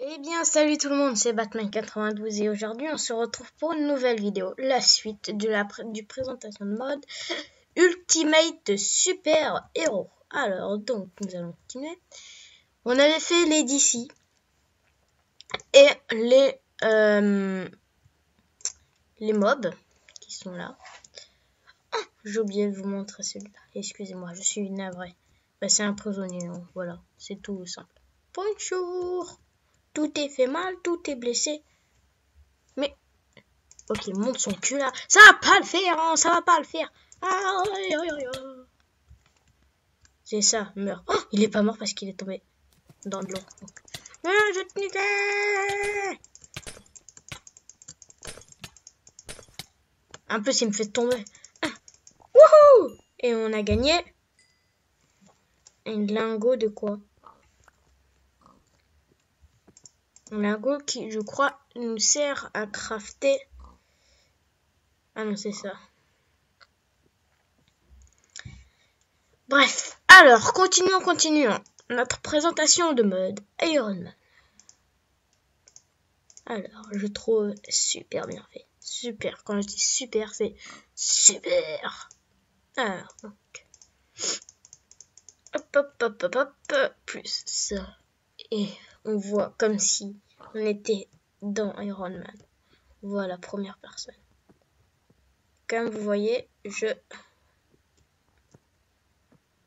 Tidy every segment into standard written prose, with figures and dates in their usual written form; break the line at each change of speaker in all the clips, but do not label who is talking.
Eh bien, salut tout le monde, c'est Batman92 et aujourd'hui on se retrouve pour une nouvelle vidéo, la suite du présentation de mode Ultimate Super Héros. Alors, donc, nous allons continuer. On avait fait les DC et les mobs qui sont là. Oh, j'ai oublié de vous montrer celui-là, excusez-moi, je suis navré. Bah, c'est un prisonnier, donc voilà, c'est tout simple. Bonjour! Tout est fait mal, tout est blessé. Mais, ok, monte son cul là. Ça va pas le faire, hein, ça va pas le faire. Ah, c'est ça, meurt. Oh, il est pas mort parce qu'il est tombé dans de l'eau. Ah, je te niquais. En plus, il me fait tomber. Ah, wouhou! Et on a gagné un lingot de quoi? Un lingot qui, je crois, nous sert à crafter. Ah non, c'est ça. Bref, alors, continuons. Notre présentation de mode Iron Man. Alors, je trouve super bien fait. Super, quand je dis super, c'est super. Alors, donc. Hop, plus ça. Et on voit comme si on était dans Iron Man. Voilà, première personne. Comme vous voyez, je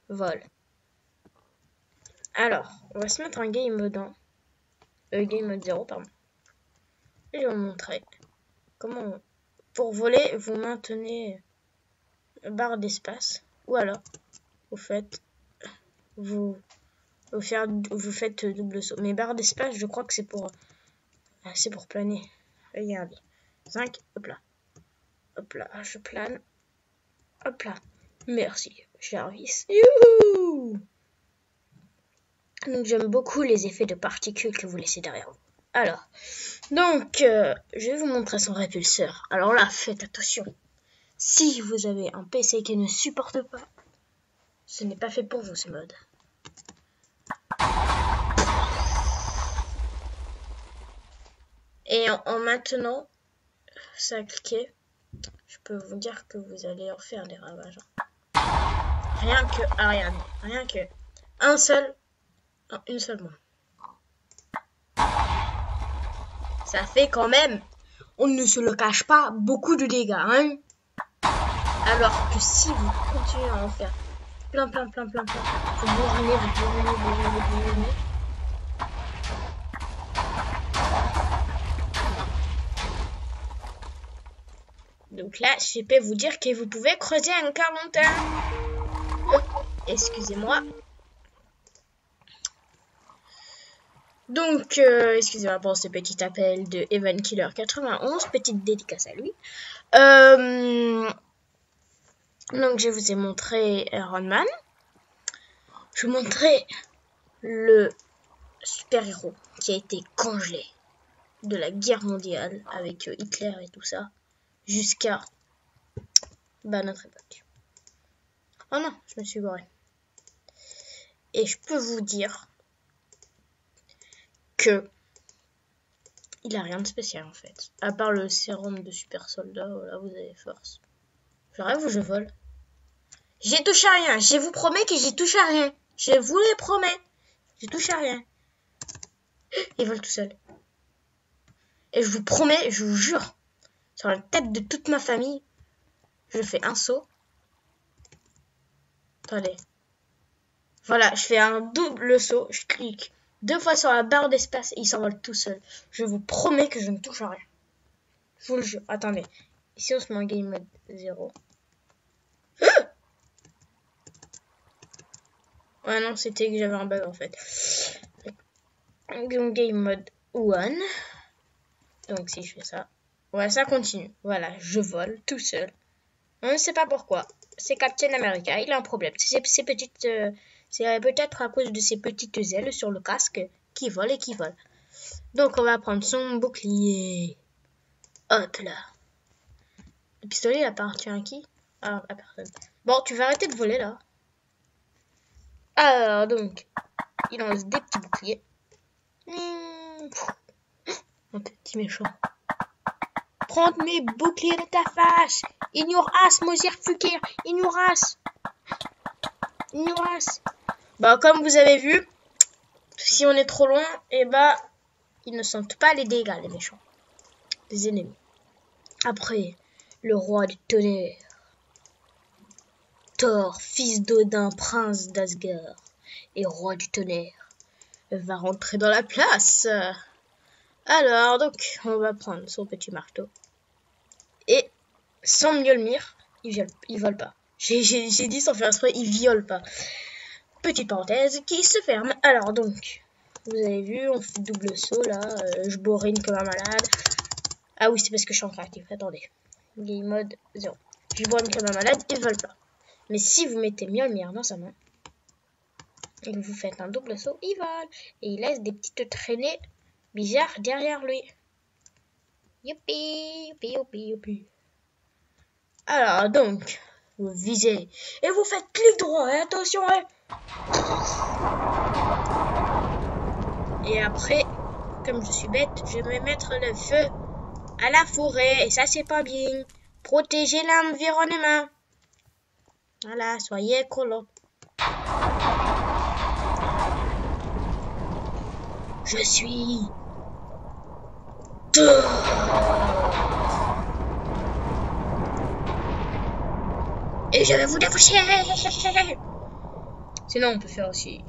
vole. Alors, on va se mettre en game mode 1. Game mode 0, pardon. Et je vais vous montrer comment, pour voler, vous maintenez barre d'espace. Ou alors, vous faites vous faites double saut. Mais barre d'espace, je crois que c'est pour planer. Regardez. 5, hop là, je plane. Hop là. Merci, Jarvis. Youhou! Donc j'aime beaucoup les effets de particules que vous laissez derrière vous. Alors, donc, je vais vous montrer son répulseur. Alors là, faites attention. Si vous avez un PC qui ne supporte pas, ce n'est pas fait pour vous ce mode. Et en maintenant, ça a cliqué, je peux vous dire que vous allez en faire des ravages. Rien que une seule main. Ça fait quand même, on ne se le cache pas, beaucoup de dégâts, hein. Alors que si vous continuez à en faire plein, vous bourrinez. Donc là, je peux vous dire que vous pouvez creuser un 41. Excusez-moi. Donc, excusez-moi pour ce petit appel de Evan Killer 91, petite dédicace à lui. Donc, je vous ai montré Iron Man. Je vous montrais le super-héros qui a été congelé de la guerre mondiale avec Hitler et tout ça, jusqu'à notre époque. Oh non, je me suis barré. Et je peux vous dire que il a rien de spécial en fait. À part le sérum de super soldat, voilà, vous avez force. Je rêve ou je vole? J'ai touché à rien. Je vous promets que j'ai touché à rien. Je vous les promets. J'ai touché à rien. Il vole tout seul. Et je vous promets, je vous jure, sur la tête de toute ma famille, je fais un saut. Attendez. Voilà, je fais un double saut. Je clique 2 fois sur la barre d'espace et il s'envole tout seul. Je vous promets que je ne touche à rien. Je vous le jure. Attendez. Ici, on se met en game mode 0. Ouais, non, c'était que j'avais un bug en fait. Donc, game mode 1. Donc, si je fais ça. Ouais, ça continue. Voilà, je vole tout seul. On ne sait pas pourquoi. C'est Captain America. Il a un problème. C'est peut-être à cause de ses petites ailes sur le casque qui volent. Donc, on va prendre son bouclier. Hop là. Le pistolet, il appartient à qui? Ah, à personne. Bon, tu vas arrêter de voler là. Alors, donc, il lance des petits boucliers. Un petit méchant. Prends mes boucliers de ta face. Ignoras, Mosir Fukir. Ignoras. Ignoras. Bah, comme vous avez vu, si on est trop loin, et bah, ils ne sentent pas les dégâts, les méchants. Les ennemis. Après, le roi du tonnerre. Thor, fils d'Odin, prince d'Asgard et roi du tonnerre, va rentrer dans la place. Alors, donc, on va prendre son petit marteau. Et sans Mjolnir, il vole pas. J'ai dit sans faire exprès, il viole pas. Petite parenthèse qui se ferme. Alors, donc, vous avez vu, on fait double saut là. Je bourrine comme un malade. Ah oui, c'est parce que je suis en créatif. Attendez. Game mode 0. Je bourrine comme un malade, il vole pas. Mais si vous mettez Mjolnir dans sa main et que vous faites un double saut, il vole. Et il laisse des petites traînées bizarres derrière lui. Youpi, youpi, youpi, youpi. Alors, donc, vous visez et vous faites clic droit. Et attention, Et après, comme je suis bête, je vais mettre le feu à la forêt. Et ça, c'est pas bien. Protégez l'environnement. Voilà, soyez écolo. Je suis Thor. Et je vais vous défoucher. Sinon, on peut faire aussi.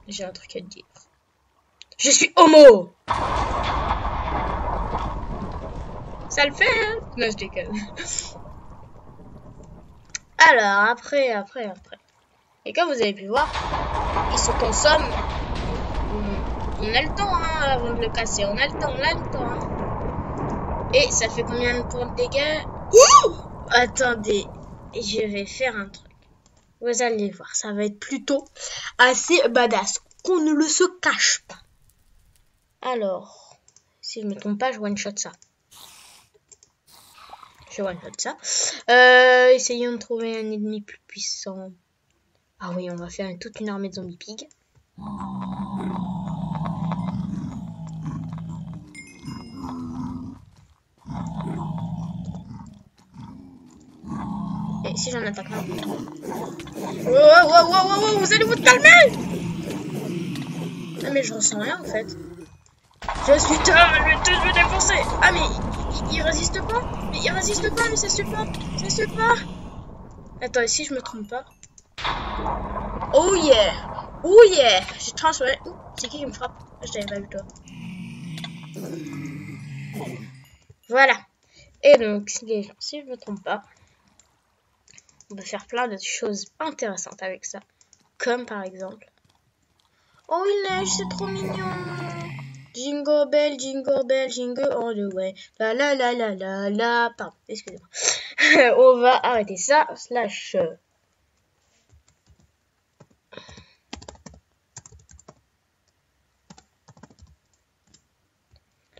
J'ai un truc à te dire. Je suis homo. Ça le fait, hein? Non, je déconne. Alors, après. Et comme vous avez pu voir, il se consomme. On a le temps, hein, avant de le casser. On a le temps. Hein. Et ça fait combien de points de dégâts? Ouh! Attendez, je vais faire un truc. Vous allez voir, ça va être plutôt assez badass. Qu'on ne le se cache pas. Alors, si je me trompe pas, je one-shot ça. Essayons de trouver un ennemi plus puissant. Ah oui, on va faire toute une armée de zombies pigs. Et si j'en attaque un. Wow, vous allez vous calmer! Ah mais je ressens rien en fait. Je suis Thor, lui je vais défoncer. Ah mais il résiste pas. Mais ça se fait pas. Attends, ici je me trompe pas. Oh yeah. J'ai transformé. C'est qui me frappe? Je t'avais pas vu toi. Voilà. Et donc, si je me trompe pas, on peut faire plein de choses intéressantes avec ça. Comme par exemple... Oh, il neige, c'est trop mignon. Jingle bell, jingle all the way. La. Pardon, excusez-moi. On va arrêter ça. Slash...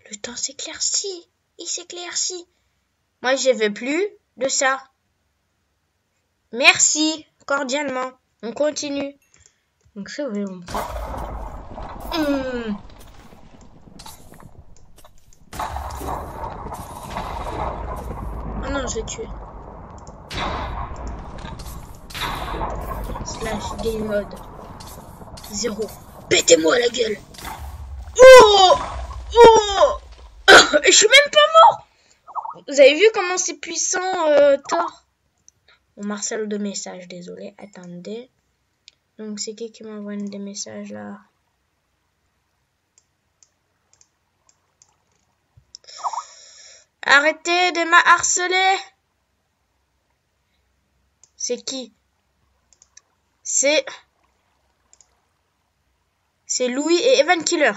Le temps s'éclaircit. Il s'éclaircit. Moi, je veux plus de ça. Merci, cordialement. On continue. Donc, ça, oui, on peut. Oh non, je l'ai tué. Slash game mode 0. Pétez-moi la gueule. Oh. Je suis même pas mort. Vous avez vu comment c'est puissant, Thor? On marcelle de messages, désolé. Attendez. Donc, c'est qui m'envoie des messages, là? Arrêtez de m'harceler. C'est qui? C'est Louis et Evan Killer.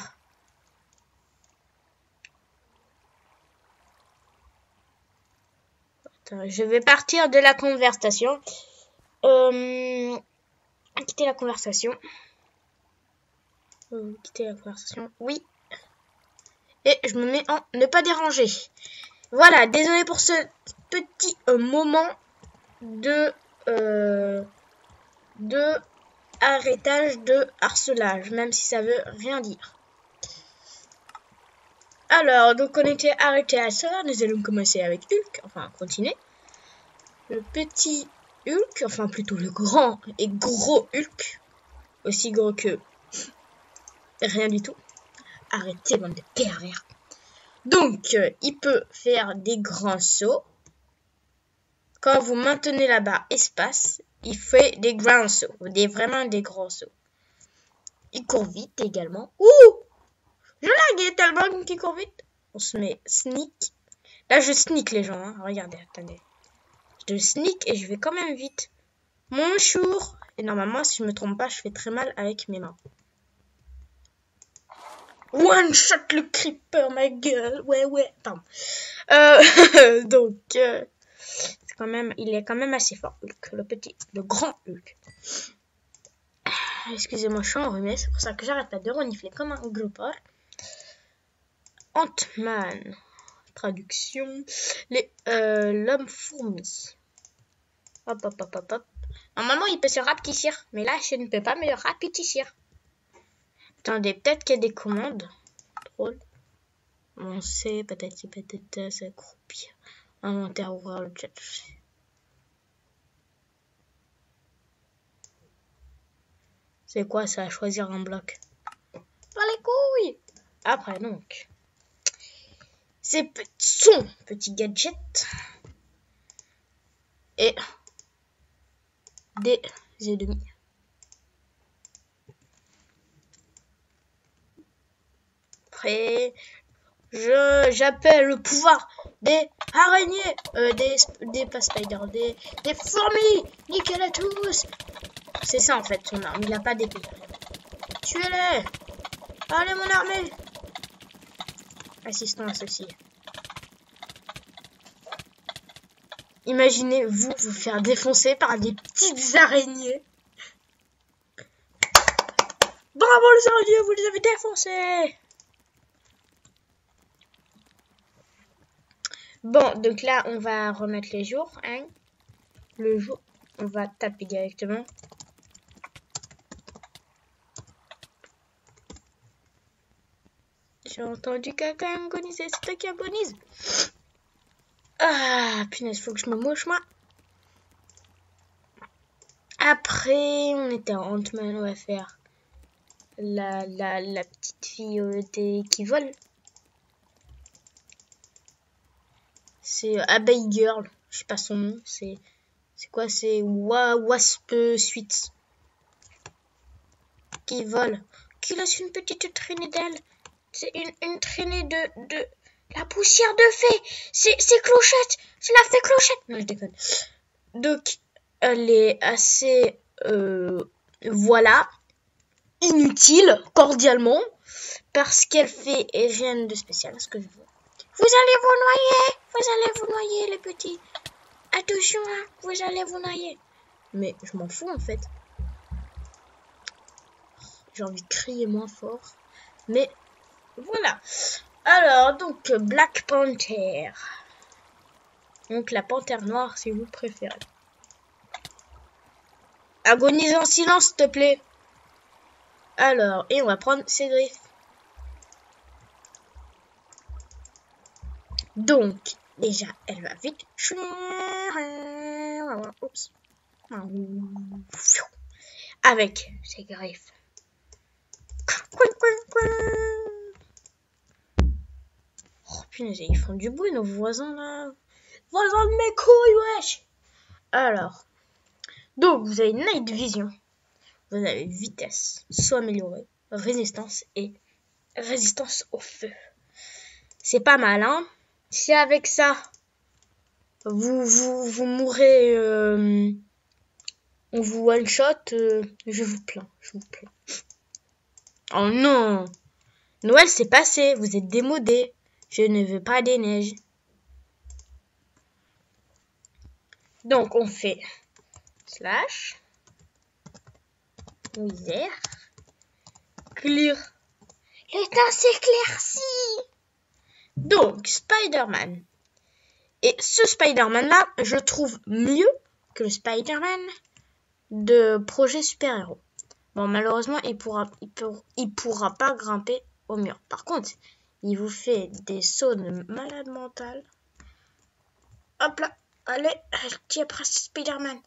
Attends, je vais partir de la conversation. Quitter la conversation. Oui. Et je me mets en ne pas déranger. Voilà, désolé pour ce petit moment de arrêtage de harcelage, même si ça veut rien dire. Alors, donc on était arrêté à ça. Nous allons commencer avec Hulk. Enfin, continuer. Le petit Hulk, enfin plutôt le grand et gros Hulk. Aussi gros que rien du tout. Arrêtez, bande de pervers. Donc, il peut faire des grands sauts. Quand vous maintenez la barre espace, il fait des grands sauts. Vraiment des grands sauts. Il court vite également. Ouh! Je lague tellement qu'il court vite. On se met sneak. Là, je sneak les gens. Hein. Regardez, attendez. Je sneak et je vais quand même vite. Bonjour. Et normalement, si je me trompe pas, je fais très mal avec mes mains. One shot le creeper, ma gueule. Ouais. Pardon. Donc, c'est quand même, il est quand même assez fort, Hulk, le grand Hulk. Excusez-moi, je suis enrhumée, c'est pour ça que j'arrête pas de renifler comme un gros porc. Ant-Man. Traduction. L'homme fourmi. Hop. Normalement, il peut se rapetissir. Mais là, je ne peux pas me rapetissir. Attendez, peut-être qu'il y a des commandes. Drôle. On sait, peut-être s'accroupir. Inventaire, ouvrir le chat. C'est quoi ça? Choisir un bloc. Par les couilles! Après, donc. Son petit gadget. Et des ennemis. Après, j'appelle le pouvoir des araignées, des pas spider, des fourmis. Niquez-les à tous. C'est ça en fait son arme, il a pas d'épée. Tuez-les. Allez mon armée. Assistant associé. Imaginez vous faire défoncer par des petites araignées. Bravo les araignées, vous les avez défoncés. Bon, donc là, on va remettre les jours. Hein. Le jour, on va taper directement. J'ai entendu quelqu'un agoniser. C'est toi qui agonise. Ah, punaise, faut que je me mouche, moi. Après, on était en Ant-Man, on va faire la petite fille qui vole. C'est Abeille Girl, je sais pas son nom, c'est quoi? C'est Wasp Suite. Qui vole, qui laisse une petite traînée d'elle. C'est une traînée de la poussière de fée. C'est Clochette, c'est la fée Clochette. Non, je déconne. Donc, elle est assez, voilà, inutile, cordialement, parce qu'elle fait rien de spécial, ce que je veux. Vous allez vous noyer les petits. Attention, hein, vous allez vous noyer. Mais je m'en fous en fait. J'ai envie de crier moins fort. Mais voilà. Alors, donc, Black Panther. Donc, la panthère noire, si vous préférez. Agonise en silence, s'il te plaît. Alors, et on va prendre ses griffes. Donc, déjà, elle va vite. Oups. Avec ses griffes. Oh punaise, ils font du bruit, nos voisins là. Voisins de mes couilles, wesh. Alors, donc vous avez Night Vision. Vous avez vitesse, saut amélioré, résistance et résistance au feu. C'est pas mal, hein. Si avec ça, vous mourrez, on vous one shot, je vous plains. Oh non, Noël c'est passé, vous êtes démodés. Je ne veux pas des neiges. Donc on fait slash wither clear. Le temps s'éclaircit. Donc Spider-Man. Et ce Spider-Man là, je trouve mieux que le Spider-Man de projet super-héros. Bon, malheureusement, il pourra pas grimper au mur. Par contre, Il vous fait des sauts de malade mental. Hop là, allez, tiens, presque Spider-Man.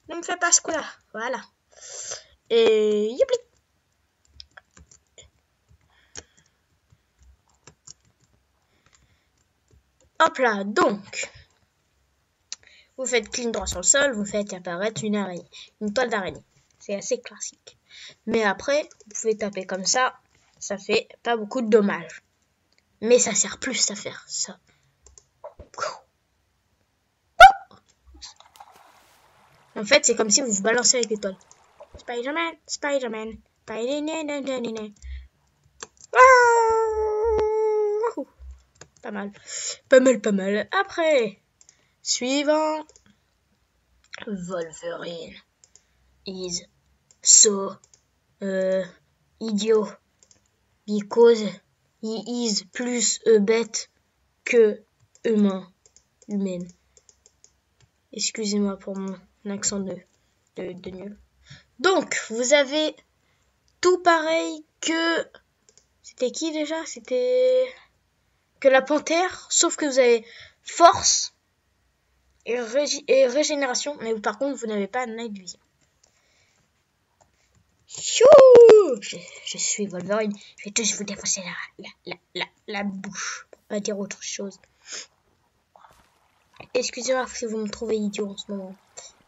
Ne me fais pas ce coup-là, voilà. Et youpli. Hop là, donc. Vous faites clic droit sur le sol, vous faites apparaître une araignée, une toile d'araignée. C'est assez classique. Mais après, vous pouvez taper comme ça fait pas beaucoup de dommages. Mais ça sert plus à faire ça. En fait, c'est comme si vous vous balancez avec l'étoile. Spider-Man, Spider-Man, Spider-Man. Pas mal. Pas mal. Après, suivant. Wolverine is so idiot because he is plus bête que humaine. Excusez-moi pour mon accent de nul. Donc, vous avez tout pareil que... C'était qui déjà? C'était... Que la panthère, sauf que vous avez force et régénération, mais par contre, vous n'avez pas night vision. Chou! Je suis Wolverine. Je vais tous vous défoncer la bouche, pour pas dire autre chose. Excusez-moi si vous me trouvez idiot en ce moment.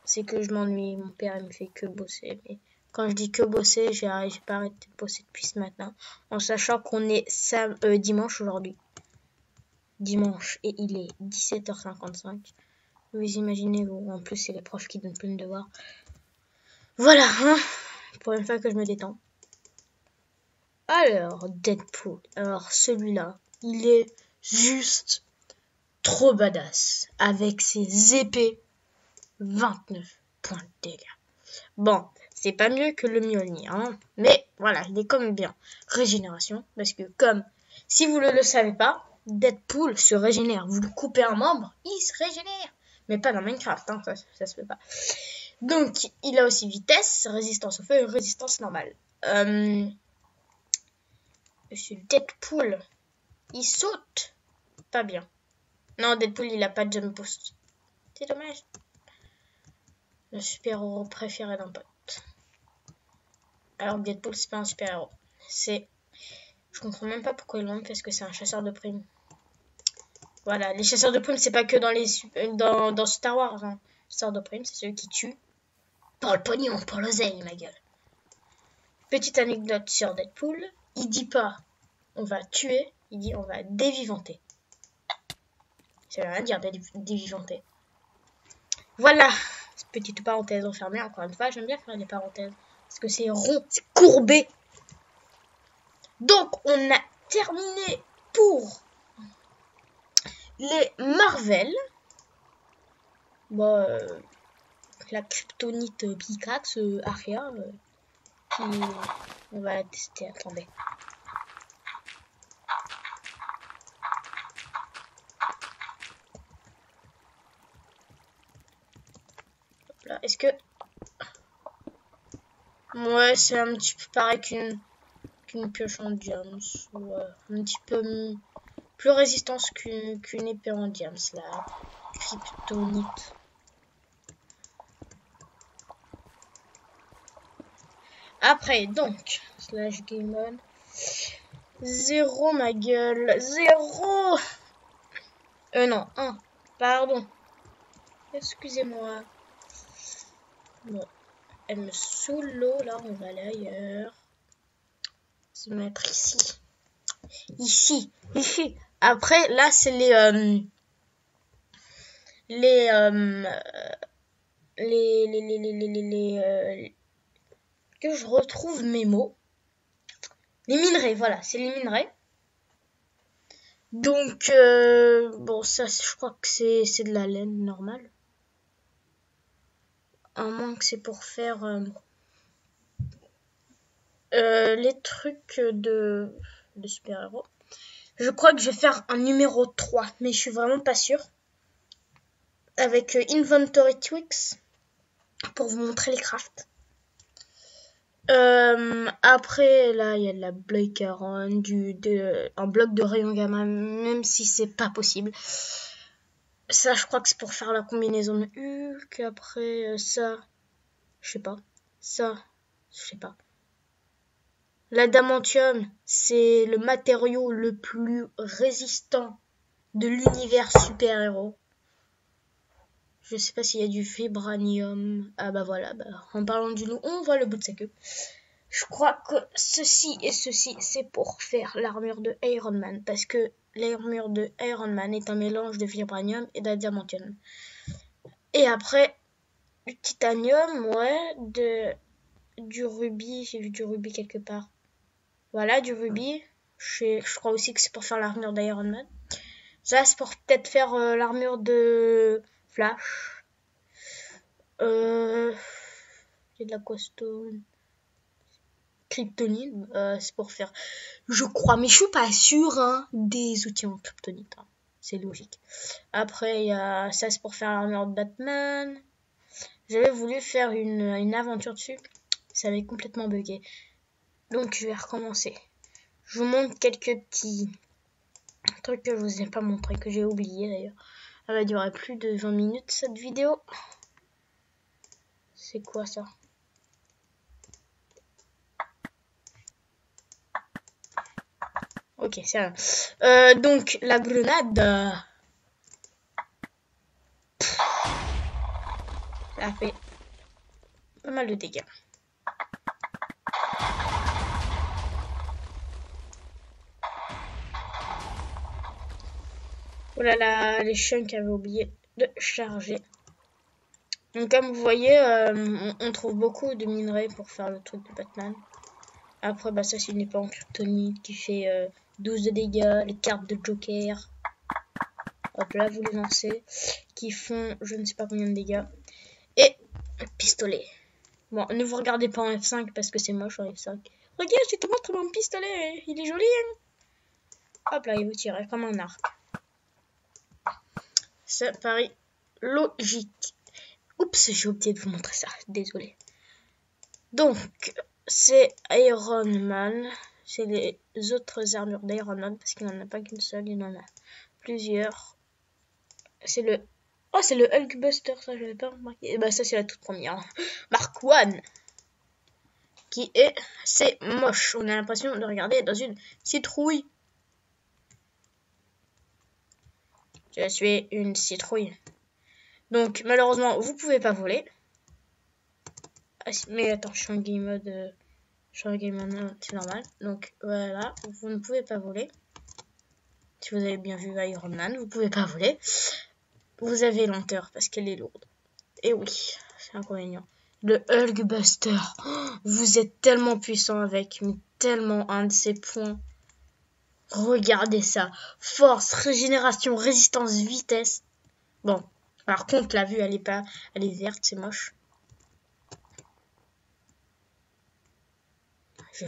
C'est que je m'ennuie. Mon père il me fait que bosser. Mais quand je dis que bosser, j'ai pas arrêté de bosser depuis ce matin. En sachant qu'on est dimanche aujourd'hui. Dimanche et il est 17h55. Vous imaginez, en plus c'est les profs qui donnent plein de devoirs. Voilà, hein, pour une fois que je me détends. Alors, Deadpool. Alors, celui-là, il est juste trop badass. Avec ses épées, 29 points de dégâts. Bon, c'est pas mieux que le Mjolnir, hein. Mais voilà, il est quand même bien. Régénération, parce que comme, si vous ne le savez pas, Deadpool se régénère. Vous lui coupez un membre, il se régénère. Mais pas dans Minecraft, hein, ça se fait pas. Donc, il a aussi vitesse, résistance au feu et résistance normale. Monsieur Deadpool, il saute. Pas bien. Non, Deadpool, il a pas de jump boost. C'est dommage. Le super-héros préféré d'un pote. Alors, Deadpool, c'est pas un super-héros. Je comprends même pas pourquoi ils l'ont, parce que c'est un chasseur de primes. Voilà, les chasseurs de primes, c'est pas que dans Star Wars. Hein. Chasseurs de primes, c'est ceux qui tuent. Pour le pognon, pour l'oseille, ma gueule. Petite anecdote sur Deadpool. Il dit pas on va tuer, il dit on va dévivanter. Ça veut rien dire dévivanter. Voilà. Petite parenthèse enfermée, encore une fois, j'aime bien faire des parenthèses. Parce que c'est rond, c'est courbé. Donc, on a terminé pour les Marvel. Bon, la kryptonite Pickaxe, Aria. On va la tester, attendez. Est-ce que... Ouais, c'est un petit peu pareil qu'une pioche en diams. Ou un petit peu plus résistance qu'une épée en diams, la kryptonite. Après, donc, slash game on. 0, ma gueule. 0. Non, 1. Pardon. Excusez-moi. Bon. Elle me saoule l'eau, là, on va aller ailleurs. Se mettre ici. Ici. Après, là, c'est que je retrouve mes mots. Les minerais, voilà, c'est les minerais. Donc, bon, ça, je crois que c'est de la laine normale. À moins que c'est pour faire les trucs de super-héros. Je crois que je vais faire un numéro 3, mais je suis vraiment pas sûre. Avec Inventory Tweaks, pour vous montrer les crafts. Après, là, il y a de la Blake Aaron, un bloc de rayon gamma, même si c'est pas possible. Ça, je crois que c'est pour faire la combinaison de Hulk. Après, ça, je sais pas. Ça, je sais pas. L'adamantium, c'est le matériau le plus résistant de l'univers super-héros. Je sais pas s'il y a du vibranium. Ah bah voilà, en parlant du loup, on voit le bout de sa queue. Je crois que ceci et ceci, c'est pour faire l'armure de Iron Man. Parce que l'armure de Iron Man est un mélange de vibranium et d'adamantium. Et après, du titanium, ouais, du rubis. J'ai vu du rubis quelque part. Voilà, du rubis. Je crois aussi que c'est pour faire l'armure d'Iron Man. Ça, c'est pour peut-être faire l'armure de Flash. Il y a de l'aquastone. Kryptonite, c'est pour faire, je crois, mais je suis pas sûre, hein, des outils en kryptonite. Hein. C'est logique. Après, il y a ça, c'est pour faire l'armure de Batman. J'avais voulu faire une aventure dessus. Ça avait complètement bugué. Donc, je vais recommencer. Je vous montre quelques petits trucs que je vous ai pas montré, que j'ai oublié d'ailleurs. Elle va durer plus de 20 minutes cette vidéo. C'est quoi ça? Ok, c'est rien. Donc, la grenade. Ça a fait pas mal de dégâts. Oh là là, les chunks avaient oublié de charger. Donc comme vous voyez, on trouve beaucoup de minerais pour faire le truc de Batman. Après, bah ça c'est une épée en kryptonite qui fait 12 de dégâts. Les cartes de Joker. Hop là, vous les lancez. Qui font je ne sais pas combien de dégâts. Et un pistolet. Bon, ne vous regardez pas en F5 parce que c'est moche en F5. Regarde, je te montre mon pistolet. Il est joli, hein. Hop là, il vous tire comme un arc. Ça paraît logique. Oups, j'ai oublié de vous montrer ça. Désolé. Donc, c'est Iron Man. C'est les autres armures d'Iron Man. Parce qu'il n'en a pas qu'une seule. Il en a plusieurs. C'est le... Oh, c'est le Hulkbuster. Ça, je n'avais pas remarqué. Et bah, ça, c'est la toute première. Mark I. Qui est... C'est moche. On a l'impression de regarder dans une citrouille. Je suis une citrouille. Donc, malheureusement, vous pouvez pas voler. Ah, mais attends, je suis en game mode... c'est normal. Donc, voilà, vous ne pouvez pas voler. Si vous avez bien vu Iron Man, vous pouvez pas voler. Vous avez lenteur parce qu'elle est lourde. Et oui, c'est inconvénient. Le Hulkbuster. Oh, vous êtes tellement puissant avec, mais tellement un de ses points. Regardez ça. Force, régénération, résistance, vitesse. Bon, par contre, la vue, elle est verte, c'est moche. Je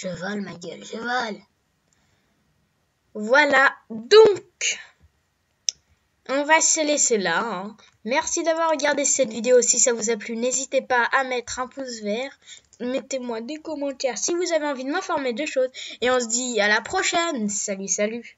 vole ma gueule, je vole. Voilà, donc, on va se laisser là. Hein. Merci d'avoir regardé cette vidéo. Si ça vous a plu, n'hésitez pas à mettre un pouce vert. Mettez-moi des commentaires si vous avez envie de m'informer de choses. Et on se dit à la prochaine. Salut, salut.